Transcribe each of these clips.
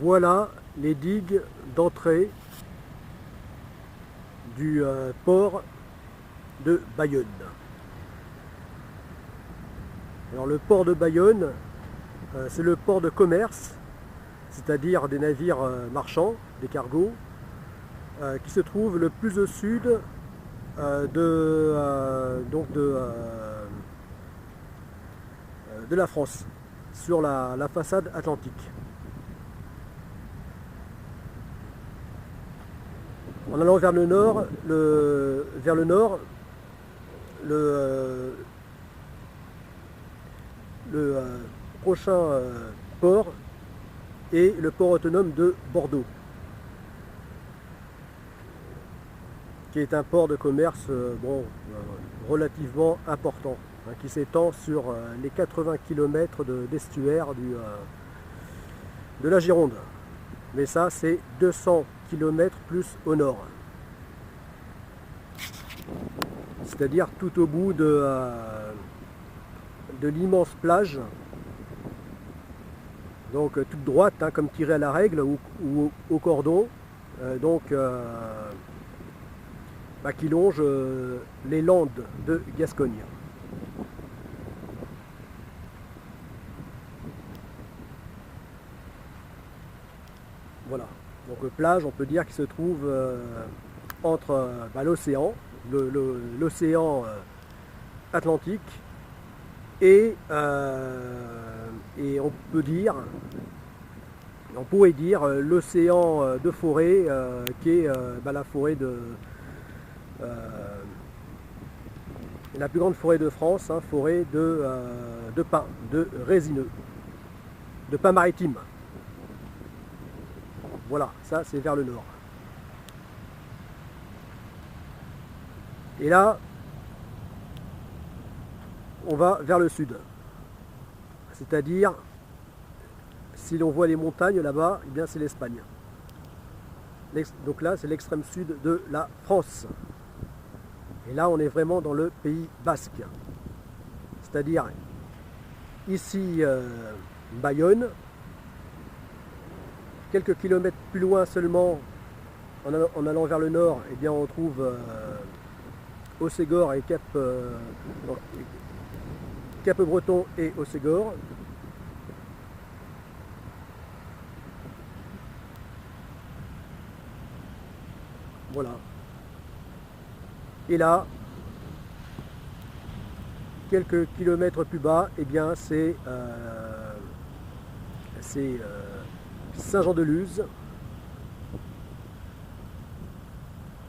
Voilà les digues d'entrée du port de Bayonne. Alors le port de Bayonne, c'est le port de commerce, c'est-à-dire des navires marchands, des cargos, qui se trouve le plus au sud de la France, sur la façade atlantique. En allant vers le nord, le prochain port est le port autonome de Bordeaux, qui est un port de commerce relativement important, qui s'étend sur les 80 km d'estuaire de la Gironde. Mais ça, c'est 200 km plus au nord. C'est-à-dire tout au bout de l'immense plage, donc toute droite, comme tirée à la règle ou au cordon, qui longe les Landes de Gascogne. Voilà, donc plage, on peut dire qu'il se trouve entre l'océan, l'océan Atlantique et on pourrait dire l'océan de forêt qui est la forêt la plus grande forêt de France, forêt de pins, de résineux, de pins maritimes. Voilà, ça c'est vers le nord. Et là, on va vers le sud. C'est-à-dire, si l'on voit les montagnes là-bas, eh bien c'est l'Espagne. Donc là, c'est l'extrême sud de la France. Et là, on est vraiment dans le Pays Basque. C'est-à-dire, ici, Bayonne, quelques kilomètres plus loin seulement, en allant vers le nord, eh bien on trouve Hossegor et Cap-Breton et Hossegor. Voilà. Et là, quelques kilomètres plus bas, eh bien c'est Saint-Jean-de-Luz,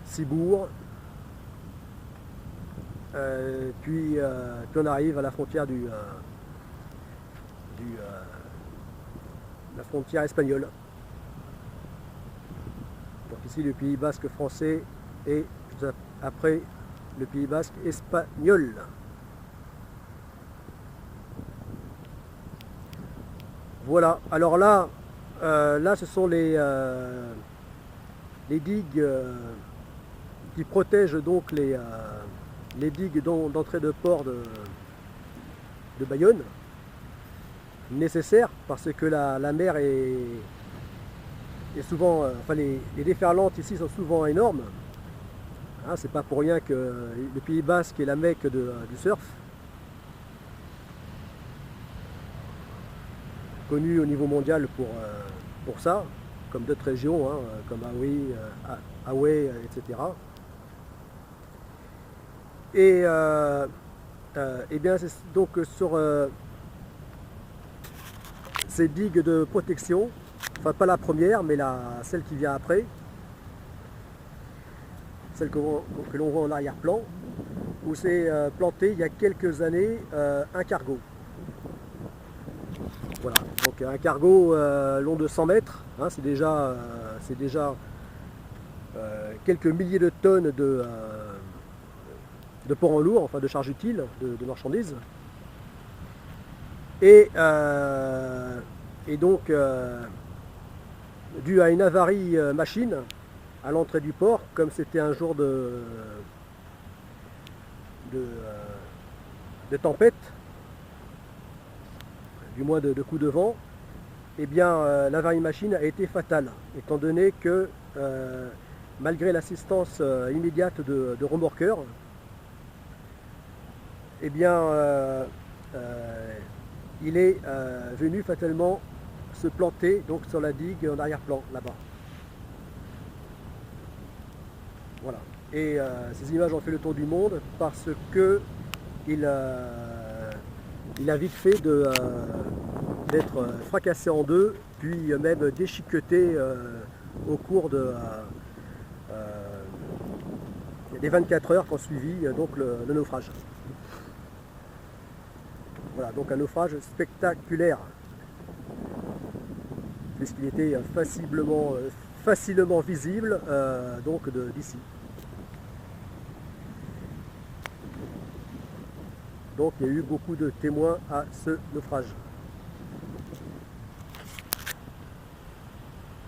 Cibourg, puis on arrive à la frontière la frontière espagnole. Donc ici le Pays Basque français et après le Pays Basque espagnol. Voilà, alors là, ce sont les digues qui protègent donc les digues d'entrée de port de Bayonne, nécessaires parce que la mer est souvent, les déferlantes ici sont souvent énormes. C'est pas pour rien que le Pays Basque est la Mecque du surf, connu au niveau mondial pour ça, comme d'autres régions, comme Hawaï, etc. Et bien c'est donc sur ces digues de protection, enfin pas la première, mais celle qui vient après, celle que l'on voit en arrière-plan, où s'est planté il y a quelques années un cargo. Voilà, donc un cargo long de 100 mètres, c'est déjà quelques milliers de tonnes de port en lourd, enfin de charges utiles, de marchandises. Et donc, dû à une avarie machine à l'entrée du port, comme c'était un jour de tempête, du moins de coups de vent, eh bien, l'avarie machine a été fatale, étant donné que, malgré l'assistance immédiate de remorqueurs, eh bien, il est venu fatalement se planter donc, sur la digue en arrière-plan, là-bas. Voilà. Et ces images ont fait le tour du monde parce que il a vite fait d'être fracassé en deux, puis même déchiqueté au cours des 24 heures qui ont suivi donc le naufrage. Voilà, donc un naufrage spectaculaire, puisqu'il était facilement visible donc d'ici. Donc il y a eu beaucoup de témoins à ce naufrage.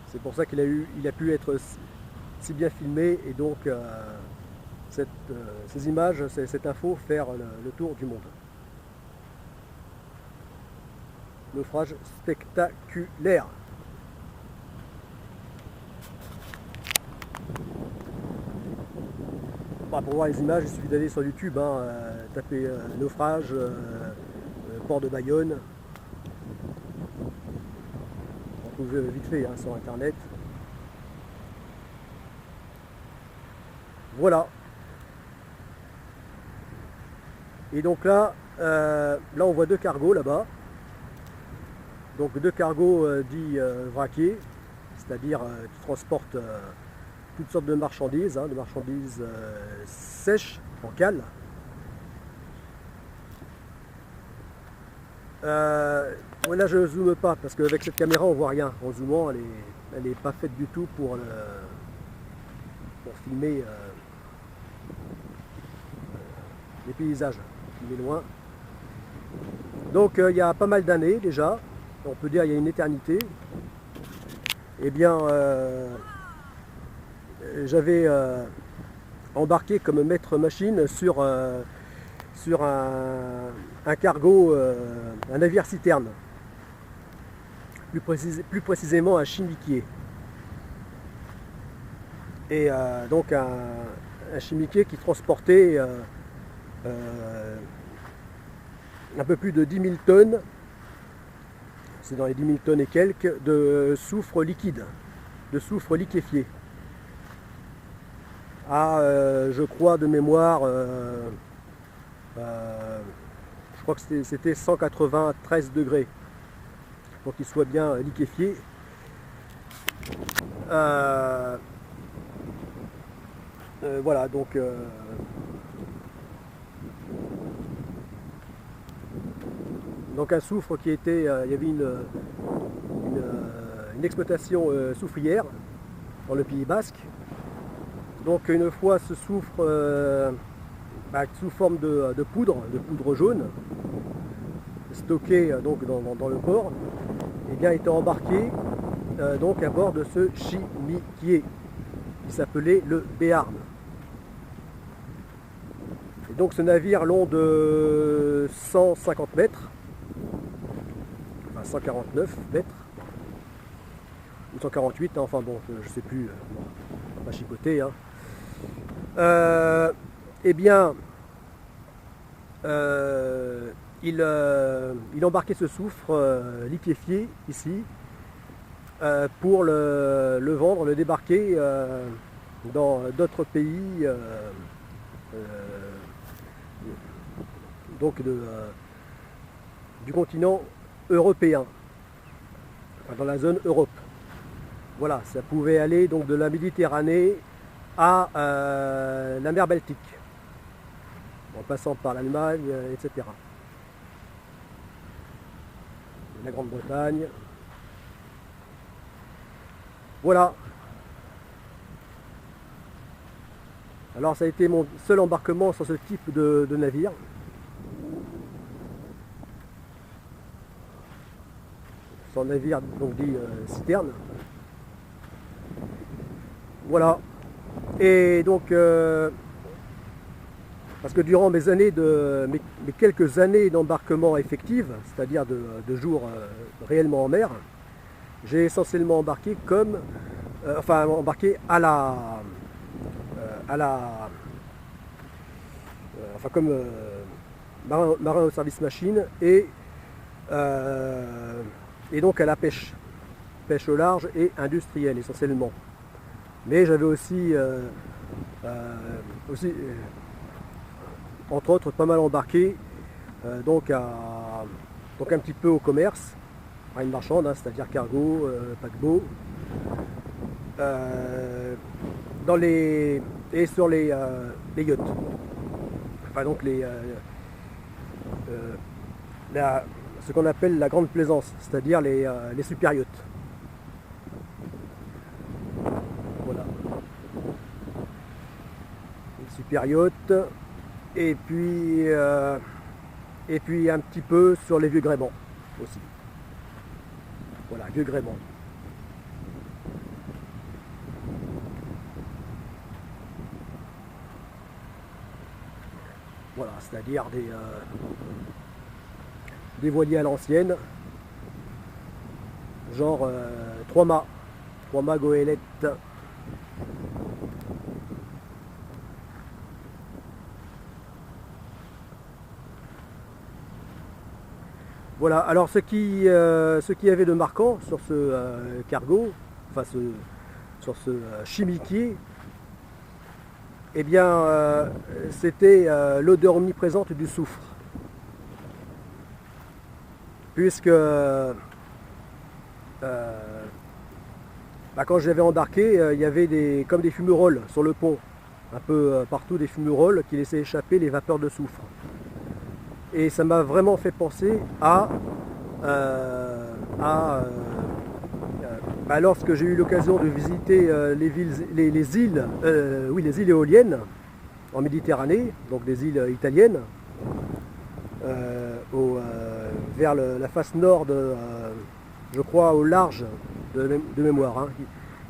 C'est pour ça qu'il a pu être si bien filmé et donc ces images, cette info faire le tour du monde. Naufrage spectaculaire. Bah, pour voir les images, il suffit d'aller sur YouTube, hein, taper naufrage, port de Bayonne. On trouve vite fait hein, sur internet. Voilà. Et donc là, on voit deux cargos là-bas. Donc deux cargos dits vraquiers, c'est-à-dire qui transportent toutes sortes de marchandises, hein, sèches, en cale. Là je ne zoome pas parce qu'avec cette caméra on voit rien. En zoomant elle est pas faite du tout pour filmer les paysages, filmer loin. Donc il y a pas mal d'années déjà, on peut dire il y a une éternité, eh bien j'avais embarqué comme maître machine sur un cargo, un navire citerne, plus précisément un chimiquier. Et donc un chimiquier qui transportait un peu plus de 10 000 tonnes, c'est dans les 10 000 tonnes et quelques, de soufre liquide, de soufre liquéfié. Je crois de mémoire, je crois que c'était 193 degrés pour qu'il soit bien liquéfié. Voilà, donc un soufre qui était, il y avait une exploitation soufrière dans le Pays Basque. Donc une fois ce soufre sous forme de poudre jaune, stocké donc dans le port, et bien était embarqué donc à bord de ce chimiquier qui s'appelait le Béarn. Et donc ce navire long de 150 mètres, enfin 149 mètres, ou 148, hein, enfin bon, je sais plus, on va pas chipoter, hein. Eh bien, il embarquait ce soufre liquéfié ici pour le vendre, le débarquer dans d'autres pays donc du continent européen, enfin, dans la zone Europe. Voilà, ça pouvait aller donc de la Méditerranée à la mer Baltique, en passant par l'Allemagne, etc. La Grande-Bretagne. Voilà. Alors ça a été mon seul embarquement sur ce type de navire. Sur un navire donc dit citerne. Voilà. Et donc, parce que durant mes quelques années d'embarquement effectif, c'est-à-dire de jours réellement en mer, j'ai essentiellement embarqué comme, embarqué à la, comme marin au service machine et donc à la pêche au large et industrielle essentiellement. Mais j'avais aussi, entre autres, pas mal embarqué donc un petit peu au commerce, marine marchande, hein, c'est-à-dire cargo, paquebot, et sur les yachts. Enfin donc ce qu'on appelle la grande plaisance, c'est-à-dire les super yachts. Voilà. Les super yachts, et puis un petit peu sur les vieux gréements aussi. Voilà, vieux gréements. Voilà, c'est-à-dire des voiliers à l'ancienne, genre 3 mâts goélette. Voilà, alors ce qui y avait de marquant sur ce cargo, enfin sur ce chimiquier, eh bien c'était l'odeur omniprésente du soufre. Puisque quand j'avais embarqué, il y avait comme des fumerolles sur le pont, un peu partout des fumerolles qui laissaient échapper les vapeurs de soufre. Et ça m'a vraiment fait penser lorsque j'ai eu l'occasion de visiter les îles éoliennes en Méditerranée, donc des îles italiennes, vers la face nord je crois au large de mémoire, hein,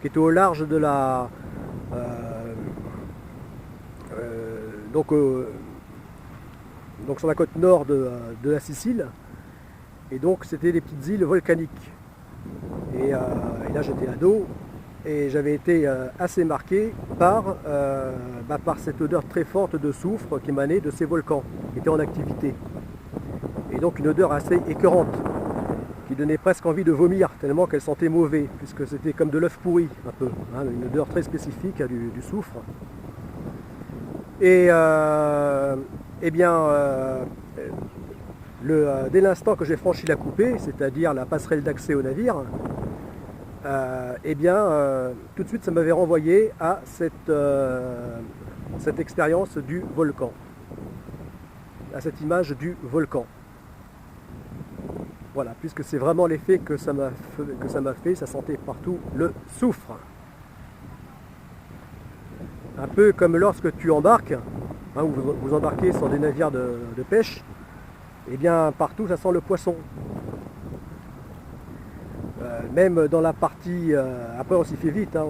qui était au large de la donc sur la côte nord de la Sicile, et donc c'était des petites îles volcaniques. Et là j'étais ado et j'avais été assez marqué par cette odeur très forte de soufre qui émanait de ces volcans qui étaient en activité. Et donc une odeur assez écœurante qui donnait presque envie de vomir tellement qu'elle sentait mauvais, puisque c'était comme de l'œuf pourri un peu, hein, une odeur très spécifique du soufre. Et dès l'instant que j'ai franchi la coupée, c'est-à-dire la passerelle d'accès au navire, tout de suite ça m'avait renvoyé à cette expérience du volcan, à cette image du volcan. Voilà, puisque c'est vraiment l'effet que ça m'a fait, ça sentait partout le soufre. Un peu comme lorsque tu embarques, hein, vous embarquez sur des navires de pêche, et bien partout ça sent le poisson. Même dans la partie, après on s'y fait vite, hein,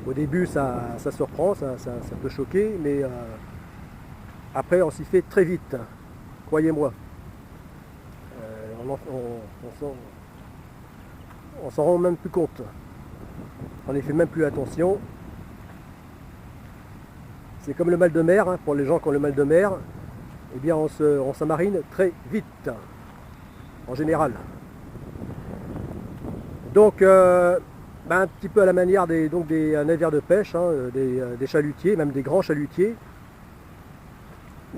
au début ça surprend, ça peut choquer, mais après on s'y fait très vite, croyez-moi. On s'en rend même plus compte. On n'y fait même plus attention. C'est comme le mal de mer, hein, pour les gens qui ont le mal de mer, eh bien on s'amarine très vite, en général. Donc un petit peu à la manière des navires de pêche, hein, des chalutiers, même des grands chalutiers,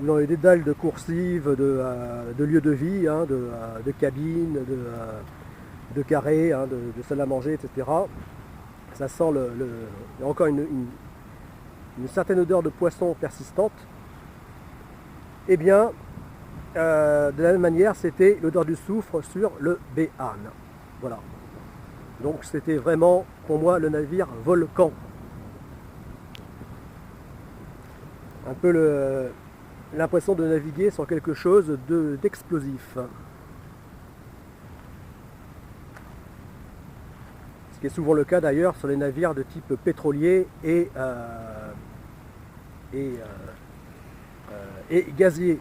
ou dans les dédales de coursives, de lieux de vie, hein, de cabines, de carrés, hein, de salles à manger, etc. Ça sent il y a encore une certaine odeur de poisson persistante. Eh bien, de la même manière, c'était l'odeur du soufre sur le Béarn. Voilà. Donc c'était vraiment, pour moi, le navire volcan. Un peu l'impression de naviguer sur quelque chose d'explosif. Ce qui est souvent le cas d'ailleurs sur les navires de type pétrolier et gazier.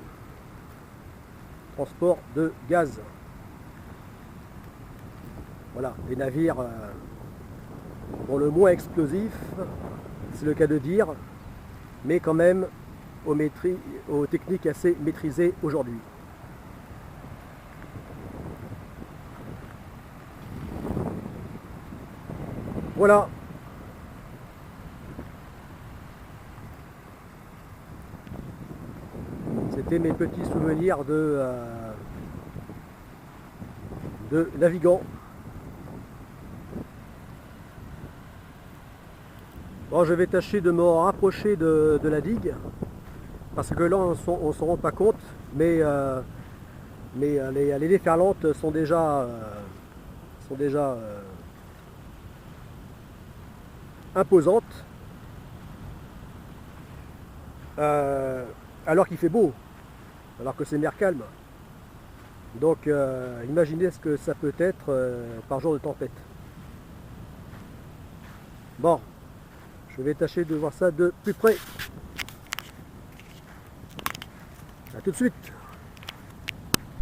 Transport de gaz. Voilà, des navires pour le moins explosifs, c'est le cas de dire, mais quand même aux techniques assez maîtrisées aujourd'hui. Voilà. C'était mes petits souvenirs de navigant. Bon, je vais tâcher de me rapprocher de la digue, parce que là on ne s'en rend pas compte, mais les déferlantes sont déjà imposantes, alors qu'il fait beau, alors que c'est mer calme. Donc imaginez ce que ça peut être par jour de tempête. Bon, je vais tâcher de voir ça de plus près. A tout de suite.